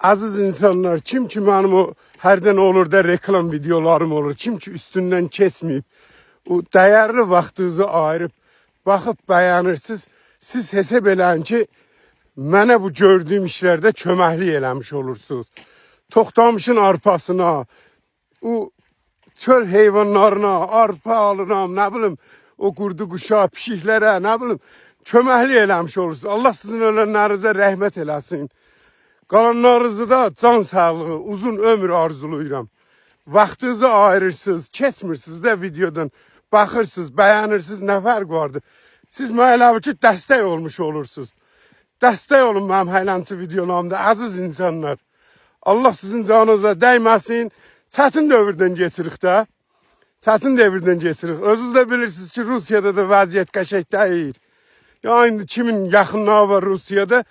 Aziz insanlar, kim ki benim o hərdən olur da reklam videolarım olur, kim ki üstündən keçməyib, o dəyərli vaxtınızı ayırıb, baxıb bəyənirsiniz, siz hesab eləyin ki, mənə bu gördüyüm işlərdə köməklik eləmiş olursunuz. Toxtamışın arpasına, o çöl heyvanlarına, arpa alıram, nə bilim, o qurdu quşa, pişiklərə, nə bilim, köməklik eləmiş olursunuz. Allah sizin ölənlərinizə rəhmət eləsin. Qalanlarınızı da can sağlığı, uzun ömür arzuluyuram. Vaxtınızı ayırırsınız, keçmirsiniz də videodan, baxırsınız, bəyənirsiniz, nə fərq vardır. Siz mənə elə ki, dəstək olmuş olursunuz. Dəstək olun mənim həylançı videolarımda, əziz insanlar. Allah sizin canınıza dəyməsin. Çətin dövrdən geçirik də. Çətin dövrdən geçirik. Özünüz də bilirsiniz ki, Rusiyada da vəziyyət qəşəng deyil. Ya indi kimin yaxınlığı var Rusiyada,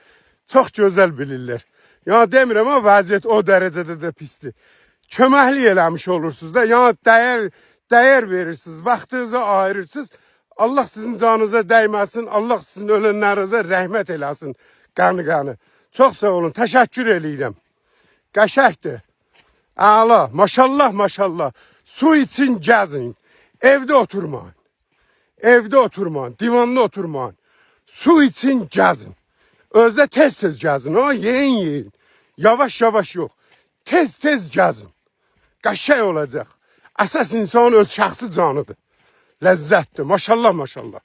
çox gözəl bilirlər. Ya demirəm ama vəziyyət o dərəcədə də pisdir. Köməklik eləmiş olursunuz da, ya dəyər verirsiniz, vaxtınızı ayırırsınız. Allah sizin canınıza dəyməsin, Allah sizin ölənlərinizə rəhmət eləsin, qanı. Çox sağ olun, təşəkkür eləyirəm. Qəşəkdir. Əla, maşallah, maşallah. Su için gəzin, evdə oturmayın. Evdə oturmayın, divanda oturmayın. Su için gəzin. Özde tez gəzin, ha, yeyin. Yavaş yox. Tez gəzin. Qəşəng olacaq. Əsas insan öz şəxsi canıdır. Ləzzətdir. Maşallah, maşallah.